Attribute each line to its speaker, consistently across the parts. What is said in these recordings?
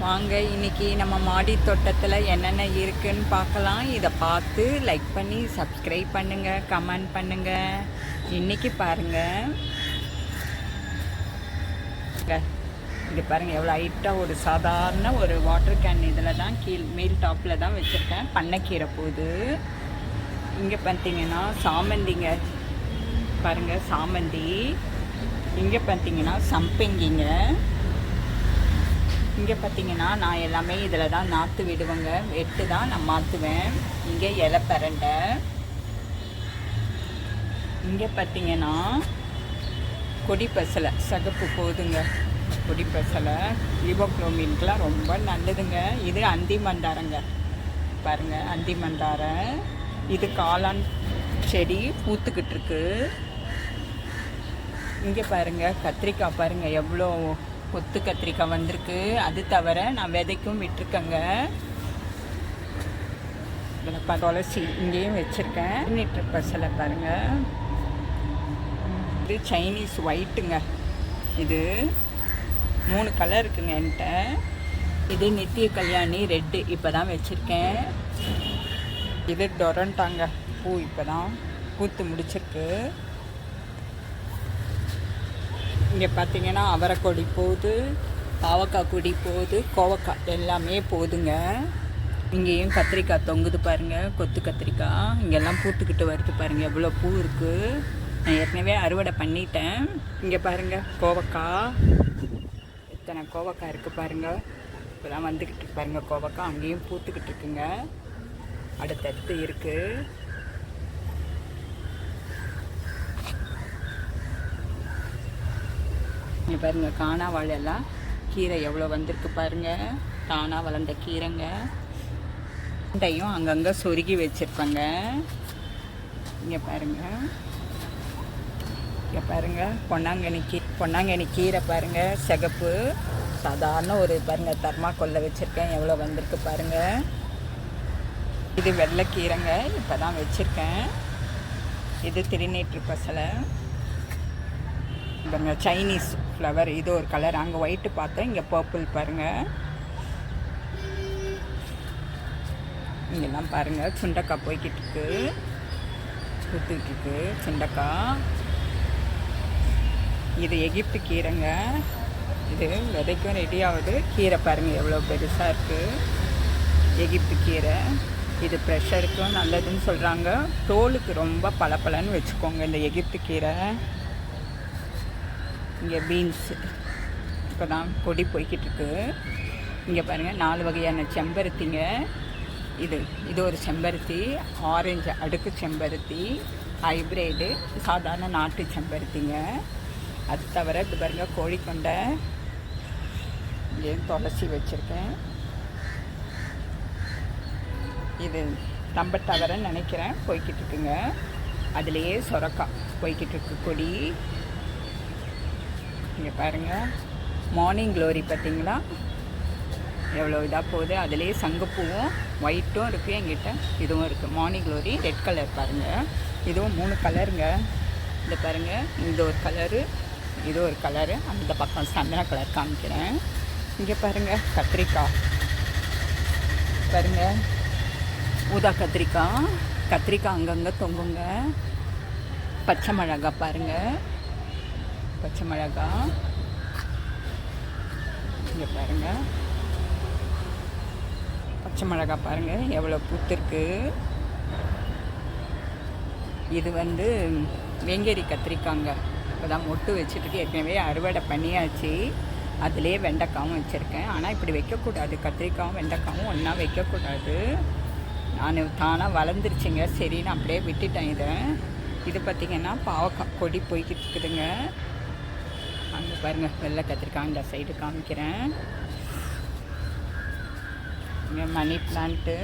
Speaker 1: வாங்க இன்னைக்கு நம்ம மாடி தோட்டத்தில் என்னென்ன இருக்குன்னு பார்க்கலாம். இதை பார்த்து லைக் பண்ணி சப்ஸ்கிரைப் பண்ணுங்கள், கமெண்ட் பண்ணுங்கள். இன்னைக்கு பாருங்கள், இது பாருங்கள் எவ்வளோ ஹைட்டாக ஒரு சாதாரண ஒரு வாட்டர் கேன் இதில் தான் மேல் டாப்பில் தான் வச்சுருக்கேன். பண்ணைக்கீரை போகுது. இங்கே பார்த்தீங்கன்னா சாமந்திங்க, பாருங்கள் சாமந்தி. இங்கே பார்த்தீங்கன்னா சம்பங்கிங்க. இங்கே பார்த்தீங்கன்னா நான் எல்லாமே இதில் தான் நாற்று விடுவேங்க, வெட்டு தான் நான் மாற்றுவேன். இங்கே இலை பரண்டை. இங்கே பார்த்தீங்கன்னா கொடி பசலை சகப்பு போதுங்க. கொடி பசலை ஹீமோகுளோபின்க்கெலாம் ரொம்ப நல்லதுங்க. இது அந்தி மந்தாரங்க, பாருங்கள் அந்தி மந்தாரம். இது காளான் செடி பூத்துக்கிட்டு இருக்கு. இங்கே பாருங்கள் கத்திரிக்காய், பாருங்கள் எவ்வளோ கொத்து கத்திரிக்காய் வந்திருக்கு. அது தவிர நான் விதைக்கும் விட்டுருக்கேங்க. இதில் துளசி இங்கேயும் வச்சுருக்கேன். நீட்டர் பசலை பாருங்கள். இது சைனீஸ் ஒயிட்டுங்க. இது 3 கலர் இருக்குங்க என்கிட்ட. இது நித்திய கல்யாணி ரெட்டு இப்போ தான் வச்சுருக்கேன். இது டொரண்டாங்க பூ இப்போ தான் பூத்து முடிச்சிருக்கு. இங்கே பார்த்தீங்கன்னா அவரைக்கொடி போகுது, பாவக்காய் கொடி போகுது, கோவக்காய் எல்லாமே போகுதுங்க. இங்கேயும் கத்திரிக்காய் தொங்குது பாருங்கள், கொத்து கத்திரிக்காய். இங்கெல்லாம் பூத்துக்கிட்டு வருது பாருங்கள், எவ்வளோ பூ இருக்குது. நான் ஏற்கனவே அறுவடை பண்ணிட்டேன். இங்கே பாருங்கள் கோவக்காய், இத்தனை கோவக்காய் இருக்குது பாருங்கள். இப்போ தான் வந்துக்கிட்டு இருக்கு பாருங்கள் கோவக்காய். அங்கேயும் பூத்துக்கிட்டு இருக்குங்க, அடுத்தடுத்து இருக்குது. இங்கே பாருங்கள் காணா வாழையெல்லாம் கீரை எவ்வளோ வந்திருக்கு பாருங்கள். தானாக வளர்ந்த கீரைங்க. இண்டையும் அங்கங்கே சொருகி வச்சுருப்பாங்க. இங்கே பாருங்கள், இங்கே பாருங்கள் பொன்னாங்கண்ணி கீரை பாருங்கள், சிகப்பு சாதாரண ஒரு பாருங்கள் தர்மாக்கோல்ல வச்சுருக்கேன். எவ்வளோ வந்திருக்கு பாருங்கள். இது வெள்ளைக்கீரைங்க, இப்போ தான் வச்சுருக்கேன். இது திருநீற்று பசலை பாருங்க, சைனீஸ் ஃப்ளவர். இது ஒரு கலர். அங்கே ஒயிட்டு பார்த்தேன், இங்கே பர்பிள் பாருங்கள். இங்கெல்லாம் பாருங்கள் சுண்டக்காய் போய்கிட்டு இருக்கு, பூத்துக்கிட்டு இருக்கு சுண்டக்காய். இது எகிப்து கீரைங்க. இது விதைக்கும் ரெடி ஆகுது. கீரை பாருங்கள் எவ்வளோ பெருசாக இருக்குது, எகிப்து கீரை. இது ப்ரெஷருக்கும் நல்லதுன்னு சொல்கிறாங்க. தோலுக்கு ரொம்ப பளபளன்னு வச்சுக்கோங்க இந்த எகிப்து கீரை. இங்கே பீன்ஸு இப்போ தான் கொடி போய்கிட்டு இருக்கு. இங்கே பாருங்கள் 4 வகையான செம்பருத்திங்க. இது ஒரு செம்பருத்தி, ஆரஞ்சு அடுக்கு செம்பருத்தி, ஹைப்ரிடு, சாதாரண நாட்டு செம்பருத்திங்க. அது தவிர இது பாருங்கள் கோழிக்கொண்டை. இங்கே துளசி வச்சுருக்கேன். இது தம்பட்டவரன்னு நினைக்கிறேன், போய்கிட்டு இருக்குங்க. அதுலேயே சொரக்காய் போய்கிட்டு இருக்கு கொடி. இங்கே பாருங்கள் மார்னிங் க்ளோரி பார்த்தீங்களா எவ்வளோ இதாக போகுது. அதுலேயே சங்குப்பூவும் ஒயிட்டும் இருக்குது என்கிட்ட. இதுவும் இருக்குது மார்னிங் க்ளோரி ரெட் கலர் பாருங்கள். இதுவும் 3 கலருங்க. இந்த பாருங்கள், இது ஒரு கலரு, இது ஒரு கலரு. அந்த பக்கம் சந்தன கலர் காமிக்கிறேன். இங்கே பாருங்கள் கத்திரிக்காய் பாருங்கள், ஊதா கத்திரிக்காய் அங்கங்கே தொங்குங்க. பச்சை மிளகாய் பாருங்கள், பச்சை மிளகாய். இங்கே பாருங்கள் பச்சை மிளகாய் பாருங்கள் எவ்வளோ பூத்துருக்கு. இது வேங்கேரி கத்திரிக்காங்க. இப்போ தான் மொட்டு வச்சுட்டு ஏற்கனவே அறுவடை பண்ணியாச்சு. அதிலே வெண்டைக்காவும் வச்சுருக்கேன். ஆனால் இப்படி வைக்கக்கூடாது, கத்திரிக்காவும் வெண்டைக்காவும் ஒன்றா வைக்கக்கூடாது. நான் தானாக வளர்ந்துருச்சுங்க, சரி நான் அப்படியே விட்டுட்டேன் இதை. இது பார்த்திங்கன்னா பாவக்காய் கொடி போய்கிட்டு இருக்குதுங்க. அங்கே பாருங்கள் வெள்ளை கத்திரிக்காய். இந்த சைடு காமிக்கிறேன். இங்கே மணி பிளான்ட்டு.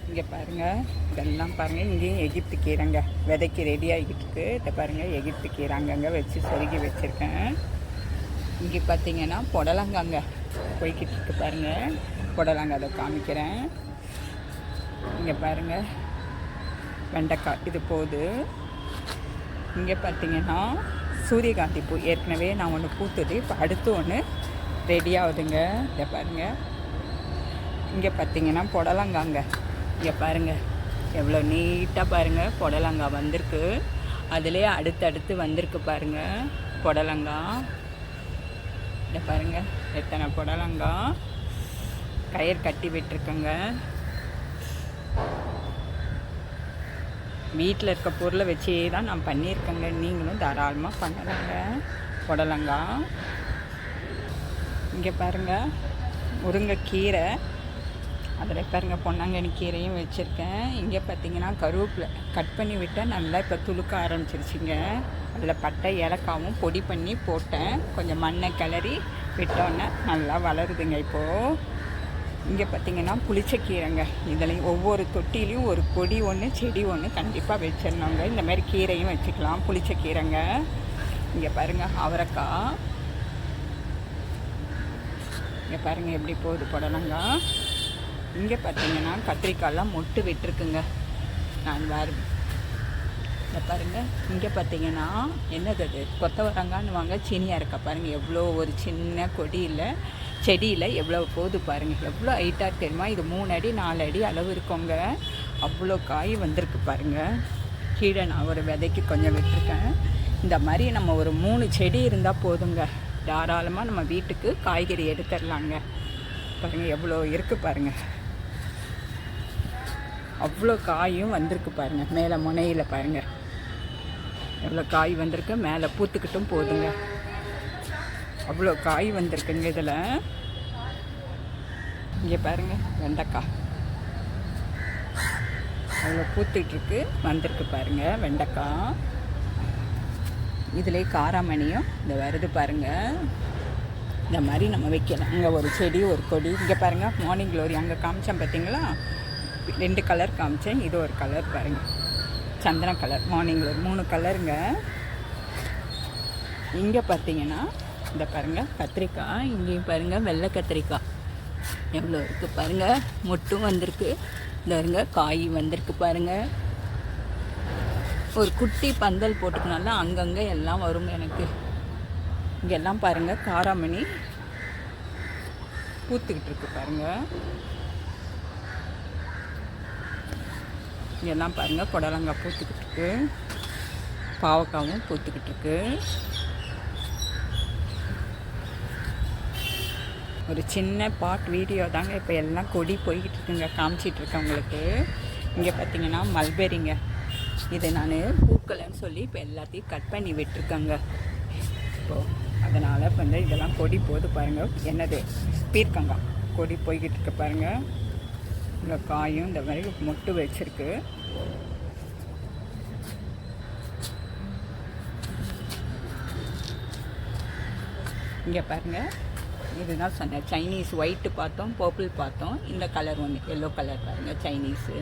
Speaker 1: இங்கே பாருங்கள் இதெல்லாம் பாருங்கள். இங்கேயும் எகிப்து கீரைங்க, விதைக்கு ரெடி ஆகிக்கிட்டு இருக்கு. இதை பாருங்கள் எகிப்து கீரை அங்கங்கே வச்சு சொருகி வச்சுருக்கேன். இங்கே பார்த்தீங்கன்னா புடலங்காங்க போய்கிட்டு இருக்கு பாருங்கள். புடலங்காய் அதை காமிக்கிறேன். இங்கே பாருங்கள் வெண்டைக்காய் இது போகுது. இங்கே பார்த்தீங்கன்னா சூரியகாந்தி பூ ஏற்கனவே நான் ஒன்று பூத்துது. இப்போ அடுத்து ஒன்று ரெடி ஆகுதுங்க. இதை பாருங்கள். இங்கே பார்த்தீங்கன்னா புடலங்காங்க. இங்கே பாருங்கள் எவ்வளோ நீட்டாக பாருங்கள் புடலங்காய் வந்திருக்கு. அதிலே அடுத்தடுத்து வந்திருக்கு பாருங்கள் புடலங்காய். இதை பாருங்கள் எத்தனை புடலங்காய் கயிறு கட்டி விட்டுருக்கங்க. வீட்டில் இருக்க பொருளை வச்சே தான் நான் பண்ணியிருக்கேங்க. நீங்களும் தாராளமாக பண்ணலாங்க. புடலங்காய். இங்கே பாருங்கள் முருங்கைக்கீரை. அதில் பாருங்கள் பொன்னாங்கண்ணி கீரையும் வச்சுருக்கேன். இங்கே பார்த்தீங்கன்னா கருவேப்பிலை கட் பண்ணி விட்டால் நல்லா இப்போ துளுக்க ஆரம்பிச்சிருச்சுங்க. அதில் பட்டை ஏலக்காவும் பொடி பண்ணி போட்டேன். கொஞ்சம் மண்ணை கிளறி விட்டோன்னே நல்லா வளருதுங்க இப்போது. இங்கே பார்த்தீங்கன்னா புளிச்சக்கீரைங்க. இதில் ஒவ்வொரு தொட்டிலையும் ஒரு கொடி ஒன்று செடி ஒன்று கண்டிப்பாக வச்சிடணுங்க. இந்த மாதிரி கீரையும் வச்சுக்கலாம். புளிச்சக்கீரைங்க. இங்கே பாருங்கள் அவரைக்காய். இங்கே பாருங்கள் எப்படி போகுது புடலங்காய். இங்கே பார்த்தீங்கன்னா கத்திரிக்காயெலாம் மொட்டு விட்டுருக்குங்க. நான் இதை பாருங்கள். இங்கே பார்த்தீங்கன்னா என்னது அது கொத்தவரங்கான்னு வாங்க சீனியாக இருக்கா பாருங்கள். எவ்வளோ ஒரு சின்ன கொடியில் செடியில் எவ்வளோ போகுது பாருங்கள். எவ்வளோ ஹைட்டாக தெரியுமா? இது 3 அடி 4 அடி அளவு இருக்கோங்க. அவ்வளோ காய் வந்திருக்கு பாருங்கள். கீழே நான் ஒரு விதைக்கு கொஞ்சம் விட்டுருக்கேன். இந்த மாதிரி நம்ம ஒரு 3 செடி இருந்தால் போதுங்க. தாராளமாக நம்ம வீட்டுக்கு காய்கறி எடுத்துடலாங்க. பாருங்கள் எவ்வளோ இருக்குது பாருங்கள். அவ்வளோ காயும் வந்திருக்கு பாருங்கள். மேலே முனையில் பாருங்கள் எவ்வளோ காய் வந்திருக்கு. மேலே பூத்துக்கிட்டும் போதுங்க. அவ்வளோ காய் வந்திருக்குங்க இதில். இங்கே பாருங்கள் வெண்டைக்காய் அவ்வளோ பூத்துட்ருக்கு வந்திருக்கு பாருங்கள் வெண்டைக்காய். இதிலே காராமணியும் இந்த வருது பாருங்கள். இந்த மாதிரி நம்ம வைக்கலாம். அங்கே ஒரு செடி ஒரு கொடி. இங்கே பாருங்கள் மார்னிங் க்ளோரி அங்கே காமிச்சேன் பார்த்தீங்களா? 2 கலர் காமிச்சேன். இது ஒரு கலர் பாருங்கள் சந்தன கலர். மார்னிங் க்ளோரி 3 கலருங்க. இங்கே பார்த்தீங்கன்னா இந்த பாருங்கள் கத்திரிக்காய். இங்கேயும் பாருங்கள் வெள்ளை கத்திரிக்காய் எவ்வளோ இருக்குது பாருங்கள். மொட்டும் வந்திருக்கு. இந்த பாருங்க காய் வந்திருக்கு பாருங்கள். ஒரு குட்டி பந்தல் போட்டுக்கனால அங்கங்கே எல்லாம் வருங்க எனக்கு. இங்கெல்லாம் பாருங்கள் காராமணி பூத்துக்கிட்டு இருக்கு பாருங்கள். இங்கெல்லாம் பாருங்கள் புடலங்காய் பூத்துக்கிட்டு இருக்கு. பாவக்காவும் பூத்துக்கிட்டு இருக்கு. ஒரு சின்ன பாட் வீடியோ தாங்க. இப்போ எல்லாம் கொடி போய்கிட்டு இருக்குங்க. காமிச்சிட்ருக்கேன் உங்களுக்கு. இங்கே பார்த்தீங்கன்னா மல்பெரிங்க. இதை நான் பூக்கலைன்னு சொல்லி இப்போ எல்லாத்தையும் கட் பண்ணி விட்டுருக்கேங்க. இப்போது அதனால் இப்போ வந்து இதெல்லாம் கொடி போது பாருங்கள். என்னது பீர்க்கங்காய் கொடி போய்கிட்டு இருக்கு பாருங்கள். இந்த காயும் இந்த மாதிரி மொட்டு வச்சுருக்கு. இங்கே பாருங்கள் இதுதான் சொன்னேன். சைனீஸ் ஒயிட்டு பார்த்தோம், பர்பிள் பார்த்தோம். இந்த கலர் ஒன்று எல்லோ கலர் பாருங்கள் சைனீஸு.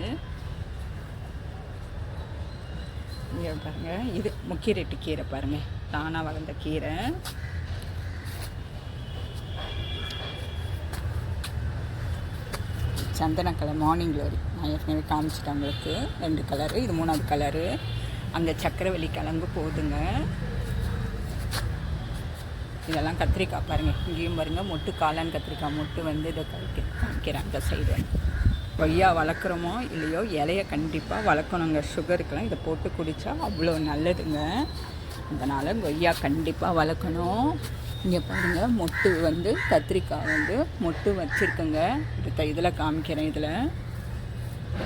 Speaker 1: இங்கே பாருங்கள் இது முக்கிரெட்டு கீரை பாருங்கள். தானாக வளர்ந்த கீரை. சந்தன கலர் மார்னிங் க்ளோரி நான் ஏற்கனவே காமிச்சிட்டேன் உங்களுக்கு. 2 கலரு. இது 3வது கலரு. அங்கே சக்கரவள்ளி கிழங்கு போகுதுங்க. இதெல்லாம் கத்திரிக்காய் பாருங்கள். இங்கேயும் பாருங்கள் மொட்டு காளான் கத்திரிக்காய் மொட்டு வந்து இதை காமிக்கிறேன். அந்த சைடு கொய்யா வளர்க்குறோமோ இல்லையோ இலையை கண்டிப்பாக வளர்க்கணுங்க. சுகருக்கெல்லாம் இதை போட்டு குடித்தா அவ்வளோ நல்லதுங்க. அதனால் கொய்யா கண்டிப்பாக வளர்க்கணும். இங்கே பாருங்கள் மொட்டு வந்து கத்திரிக்காய் வந்து மொட்டு வச்சுருக்குங்க. இதில் காமிக்கிறேன். இதில்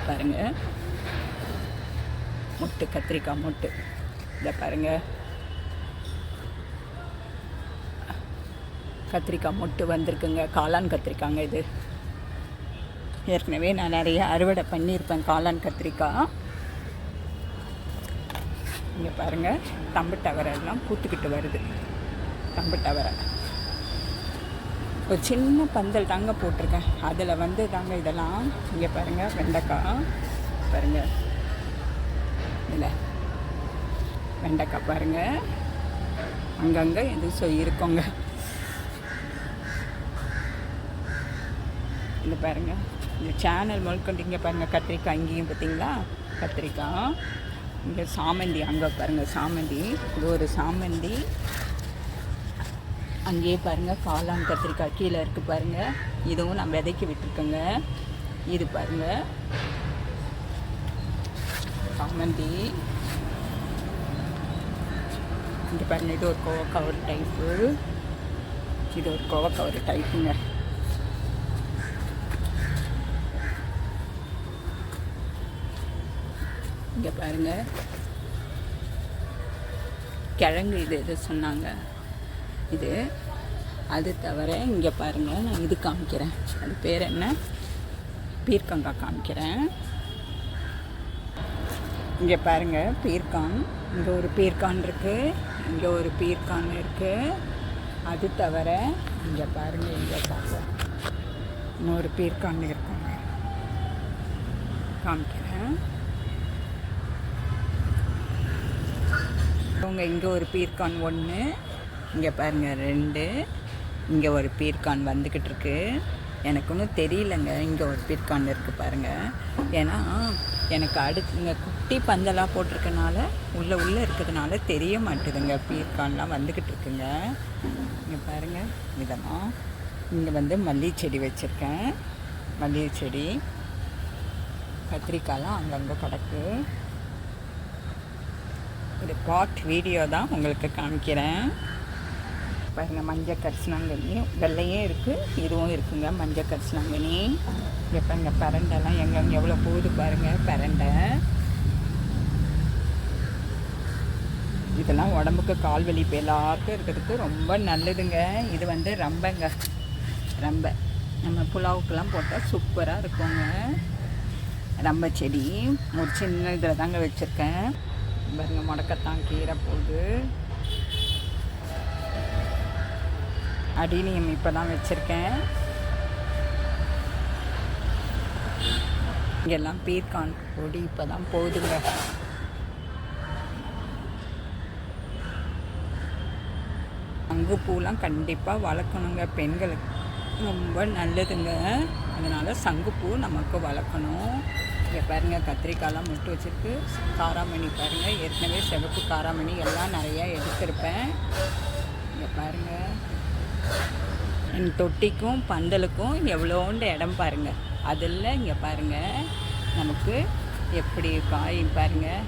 Speaker 1: பாருங்கள் மொட்டு கத்திரிக்காய் மொட்டு. இதை பாருங்கள் கத்திரிக்காய் மொட்டு வந்திருக்குங்க. காளான் கத்திரிக்காங்க இது. ஏற்கனவே நான் நிறைய அறுவடை பண்ணியிருப்பேன் காளான் கத்திரிக்காய். இங்கே பாருங்கள் தம்பு டவரெல்லாம் பூத்துக்கிட்டு வருது. தம்பு டவரை ஒரு சின்ன பந்தல் தாங்க போட்டிருக்கேன். அதில் வந்து தாங்க இதெல்லாம். இங்கே பாருங்கள் வெண்டைக்காய் பாருங்கள். இதில் வெண்டைக்காய் பாருங்கள் அங்கங்கே எது இருக்கோங்க. இது பாருங்கள் இந்த சேனல் முழுக்கொண்டு. இங்கே பாருங்கள் கத்திரிக்காய். இங்கேயும் பார்த்தீங்களா கத்திரிக்காய். இங்கே சாமந்தி அங்கே பாருங்கள் சாமந்தி. இது ஒரு சாமந்தி. அங்கேயே பாருங்கள் காளான் கத்திரிக்காய் கீழே இருக்குது பாருங்கள். இதுவும் நான் விதைக்கி விட்டுருக்கேங்க. இது பாருங்கள் சாமந்தி. இங்கே பாருங்கள் இது ஒரு கோவக்காய் ஒரு டைப்பு, இது ஒரு கோவக்காய் ஒரு டைப்புங்க. இங்கே பாருங்கள் கிழங்கு இது இது சொன்னாங்க இது. அது தவிர இங்கே பாருங்கள் நான் இது காமிக்கிறேன், அது பேர் என்ன, பீர்க்கங்காய் காமிக்கிறேன். இங்கே பாருங்கள் பீர்க்கான், இங்கே ஒரு பீர்க்கான் இருக்குது, இங்கே ஒரு பீர்க்கான் இருக்குது. அது தவிர இங்கே பாருங்கள் இங்கே பார்ப்போம் இன்னொரு பீர்க்கான் இருக்குங்க, காமிக்கிறேன். இங்கே ஒரு பீர்க்கான் 1, இங்கே பாருங்கள் 2, இங்கே ஒரு பீர்க்கான் வந்துக்கிட்டு இருக்கு. எனக்கு ஒன்றும் தெரியலங்க, இங்கே ஒரு பீர்க்கான் இருக்குது பாருங்கள். ஏன்னா எனக்கு அடுத்து இங்கே குட்டி பந்தலாக போட்டிருக்கனால உள்ளே இருக்கிறதுனால தெரிய மாட்டுதுங்க. பீர்க்கான்லாம் வந்துக்கிட்டு இருக்குங்க. இங்கே பாருங்கள் இதெல்லாம். இங்கே வந்து மல்லிகை செடி வச்சுருக்கேன், மல்லிகை செடி. கத்திரிக்காயெலாம் அங்கங்கே கிடக்கு. இது பாட் வீடியோ தான் உங்களுக்கு காமிக்கிறேன். பாருங்கள் மஞ்சள் கரிசலாங்கண்ணி வெள்ளையும் இருக்குது, இதுவும் இருக்குங்க மஞ்சள் கரிசலாங்கண்ணி. இங்கே பாருங்கள் பரண்டெல்லாம் எங்கெங்கே எவ்வளோ போகுது பாருங்கள் பரண்டை. இதெல்லாம் உடம்புக்கு கால்வலி இப்போ எல்லாருக்கும் இருக்கிறதுக்கு ரொம்ப நல்லதுங்க. இது வந்து ரம்பங்க, ரம்பை நம்ம புலாவுக்கெல்லாம் போட்டால் சூப்பராக இருக்குங்க. ரம்பை செடி ஒரு சின்ன இதில் தாங்க வச்சுருக்கேன். பாருங்க முடக்கத்தான் கீரை போகுது. அடினியம் இப்போ தான் வச்சுருக்கேன். இங்கெல்லாம் பீர்க்கான் கொடி இப்போ தான் போகுதுங்க. சங்குப்பூலாம் கண்டிப்பாக வளர்க்கணுங்க, பெண்களுக்கு ரொம்ப நல்லதுங்க. அதனால் சங்குப்பூ நமக்கு வளர்க்கணும். இங்கே பாருங்கள் கத்திரிக்காயெலாம் முட்டு வச்சுருக்கு. காராமணி பாருங்கள், ஏற்கனவே சிவப்பு காராமணி எல்லாம் நிறையா எடுத்திருப்பேன். இங்கே பாருங்கள் என் தொட்டிக்கும் பந்தலுக்கும் எவ்வளோண்டு இடம் பாருங்கள். அதில் இங்கே பாருங்கள் நமக்கு எப்படி காய் பாருங்கள்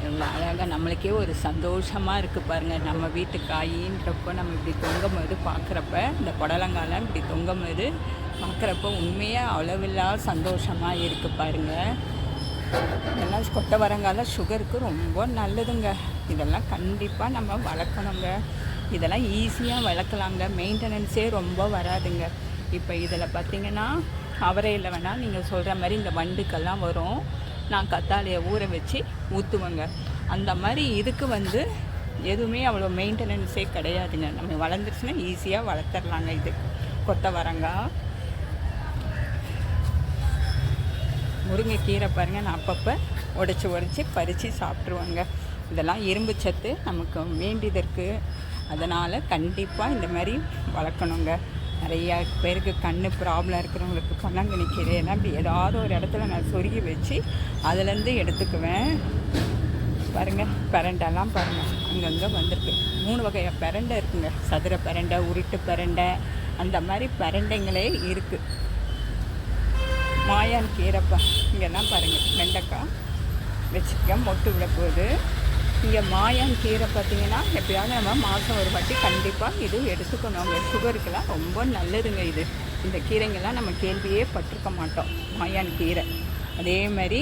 Speaker 1: எவ்வளோ அழகாக, நம்மளுக்கே ஒரு சந்தோஷமாக இருக்குது பாருங்கள். நம்ம வீட்டு காயின்றப்போ நம்ம இப்படி தொங்கும் போது பார்க்குறப்ப, இந்த புடலங்காலாம் இப்படி தொங்கும் போது பார்க்குறப்போ உண்மையாக அளவில்லா சந்தோஷமாக இருக்குது பாருங்கள். இதெல்லாம் கொத்தவரங்கால சுகருக்கு ரொம்ப நல்லதுங்க. இதெல்லாம் கண்டிப்பாக நம்ம வளர்க்கணுங்க. இதெல்லாம் ஈஸியாக வளர்க்கலாங்க, மெயின்டெனன்ஸே ரொம்ப வராதுங்க. இப்போ இதில் பார்த்திங்கன்னா அவரையில் வேணால் நீங்கள் சொல்கிற மாதிரி இந்த வண்டுக்கெல்லாம் வரும். நான் கத்தாழையை ஊற வச்சு ஊற்றுவேங்க. அந்த மாதிரி இதுக்கு வந்து எதுவுமே அவ்வளோ மெயின்டெனன்ஸே கிடையாதுங்க. நம்ம வளர்ந்துருச்சுன்னா ஈஸியாக வளர்த்துடலாங்க. இது கொத்தவரங்காய், முருங்கைக்கீரை பாருங்கள், நான் அப்பப்போ உடச்சி பறித்து சாப்பிட்ருவேங்க. இதெல்லாம் இரும்பு சத்து நமக்கு வேண்டியதற்கு. அதனால் கண்டிப்பாக இந்த மாதிரி வளர்க்கணுங்க. நிறையா பேருக்கு கண் ப்ராப்ளம் இருக்கிறவங்களுக்கு பொன்னாங்கண்ணி கீரையெல்லாம் இப்படி ஏதாவது ஒரு இடத்துல நான் சொருகி வச்சு அதுலேருந்து எடுத்துக்குவேன். பாருங்கள் பிரண்டெல்லாம் பாருங்கள் அங்கங்கே வந்திருக்கு. 3 வகை பிரண்டை இருக்குங்க, சதுர பிரண்டை, உருட்டு பிரண்டை, அந்த மாதிரி பிரண்டைங்களே இருக்குது. மாயான் கீரைப்பா இங்கெல்லாம் பாருங்கள் வெண்டைக்காய் வச்சுக்க மொட்டு விட போகுது. இங்கே மாயான் கீரை பார்த்திங்கன்னா எப்போயாவது நம்ம மாதம் ஒரு வாட்டி கண்டிப்பாக இது எடுத்துக்கணும். சுகருக்கெல்லாம் ரொம்ப நல்லதுங்க. இந்த கீரைங்கெல்லாம் நம்ம கேள்வியே பட்டிருக்க மாட்டோம். மாயான் கீரை அதே மாதிரி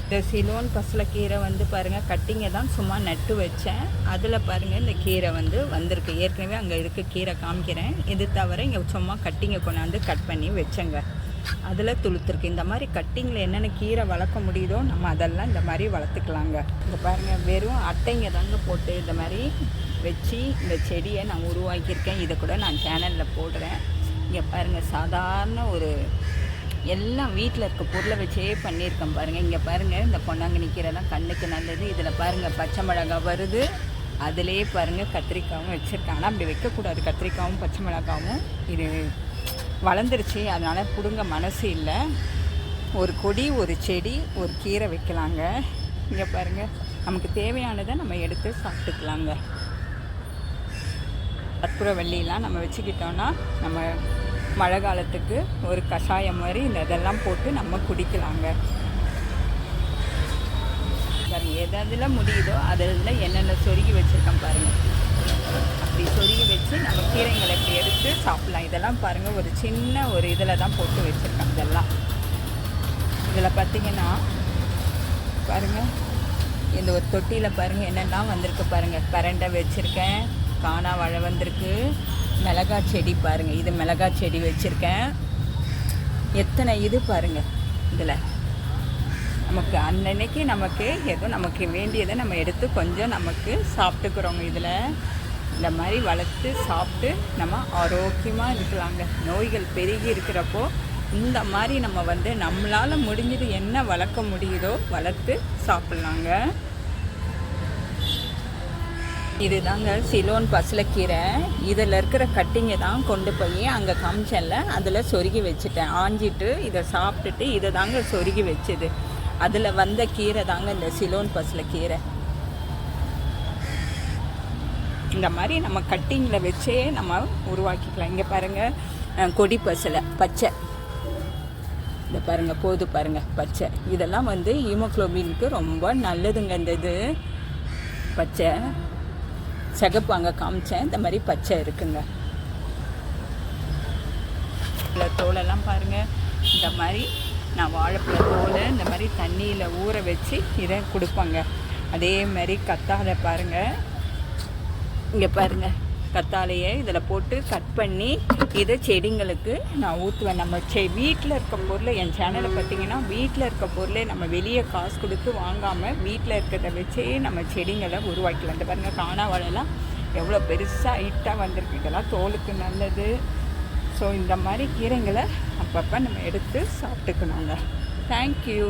Speaker 1: இந்த சிலோன் பசலைக்கீரை வந்து பாருங்கள் கட்டிங்க தான் சும்மா நட்டு வச்சேன். அதில் பாருங்கள் இந்த கீரை வந்து வந்திருக்கு. ஏற்கனவே அங்கே இருக்க கீரை காமிக்கிறேன். இது தவிர இங்கே சும்மா கட்டிங்க கொண்டாந்து கட் பண்ணி வச்சேங்க, அதில் துளுத்துருக்கு. இந்த மாதிரி கட்டிங்கில் என்னென்ன கீரை வளர்க்க முடியுதோ நம்ம அதெல்லாம் இந்த மாதிரி வளர்த்துக்கலாங்க. இங்கே பாருங்கள் வெறும் அட்டைங்க தாங்க போட்டு இந்த மாதிரி வச்சு இந்த செடியை நான் உருவாக்கியிருக்கேன். இதை கூட நான் சேனலில் போடுறேன். இங்கே பாருங்கள் சாதாரண ஒரு எல்லாம் வீட்டில் இருக்க பொருளை வச்சே பண்ணியிருக்கேன் பாருங்கள். இங்கே பாருங்கள் இந்த பொன்னாங்கண்ணி கீரைலாம் கண்ணுக்கு நல்லது. இதில் பாருங்கள் பச்சை மிளகாய் வருது, அதிலே பாருங்கள் கத்திரிக்காயும் வச்சுருக்காங்க. ஆனால் அப்படி வைக்கக்கூடாது, கத்திரிக்காயும் பச்சை மிளகாவும் இது வளர்ந்துருச்சு, அதனால் பிடுங்க மனசு இல்லை. ஒரு கொடி, ஒரு செடி, ஒரு கீரை வைக்கலாங்க. இங்கே பாருங்கள் நமக்கு தேவையானதை நம்ம எடுத்து சாப்பிட்டுக்கலாங்க. கற்பூரவள்ளிலாம் நம்ம வச்சுக்கிட்டோன்னா நம்ம மழை காலத்துக்கு ஒரு கஷாயம் மாதிரி இதெல்லாம் போட்டு நம்ம குடிக்கலாங்க. பாருங்கள், எதில் முடியுதோ அதில் என்னென்ன சொருகி வச்சுருக்கேன் பாருங்கள். அப்படி சொருகி வச்சு நம்ம கீரைங்களை இப்படி எடுத்து சாப்பிட்லாம். இதெல்லாம் பாருங்கள், ஒரு சின்ன ஒரு இதில் தான் போட்டு வச்சுருக்கேன். இதெல்லாம் இதில் பார்த்திங்கன்னா பாருங்கள், இந்த ஒரு தொட்டியில் பாருங்கள் என்னெல்லாம் வந்திருக்கு பாருங்கள். பிரண்டை வச்சுருக்கேன், காணா வாழை வந்திருக்கு, மிளகாய் செடி பாருங்கள், இது மிளகாய் செடி வச்சுருக்கேன். எத்தனை இது பாருங்கள். இதில் நமக்கு அன்னன்னைக்கு நமக்கு ஏதோ நமக்கு வேண்டியதை நம்ம எடுத்து கொஞ்சம் நமக்கு சாப்பிட்டுக்கிறோங்க. இதில் இந்த மாதிரி வளர்த்து சாப்பிட்டு நம்ம ஆரோக்கியமாக இருக்கலாங்க. நோய்கள் பெருகி இருக்கிறப்போ இந்த மாதிரி நம்ம நம்மளால் முடிஞ்சது என்ன வளர்க்க முடியுதோ வளர்த்து சாப்பிட்லாங்க. இதுதாங்க சிலோன் பசலைக்கீரை. இதில் இருக்கிற கட்டிங்கை தான் கொண்டு போய் அங்கே காமிச்சேன்ல, அதில் சொருகி வச்சுட்டேன். ஆஞ்சிட்டு இதை சாப்பிட்டுட்டு இதை தாங்க சொருகி வச்சுது. அதில் வந்த கீரை தாங்க இந்த சிலோன் பசலைக்கீரை. இந்த மாதிரி நம்ம கட்டிங்கில் வச்சே நம்ம உருவாக்கிக்கலாம். இங்கே பாருங்கள், கொடி பசலை பச்சை, இந்த பாருங்கள் போது பாருங்கள் பச்சை. இதெல்லாம் ஹீமோக்ளோபினுக்கு ரொம்ப நல்லதுங்க. இந்த இது பச்சை சிகப்பு அங்கே காமிச்சேன், இந்த மாதிரி பச்சை இருக்குங்க. இல்லை தோலெல்லாம் பாருங்கள், இந்த மாதிரி நான் வாழைப்பழ தோலை இந்த மாதிரி தண்ணியில் ஊற வச்சு இதை கொடுப்பேங்க. அதே மாதிரி கத்தாழை பாருங்கள், இங்கே பாருங்கள் கத்தாழையை இதில் போட்டு கட் பண்ணி இதை செடிங்களுக்கு நான் ஊற்றுவேன். நம்ம வீட்டில் இருக்க பொருளை, என் சேனலை பார்த்திங்கன்னா வீட்டில் இருக்க பொருளை நம்ம வெளியே காசு கொடுத்து வாங்காமல் வீட்டில் இருக்கிறத வச்சே நம்ம செடிங்களை உருவாக்கலாம். இந்த பாருங்கள் காணா வாழைலாம் எவ்வளோ பெருசாக ஹைட்டாக வந்திருக்கு. இதெல்லாம் தோலுக்கு நல்லது. ஸோ இந்த மாதிரி கீரைங்களை அப்பப்போ நம்ம எடுத்து சாப்பிட்டுக்கணுங்க. தேங்க்யூ.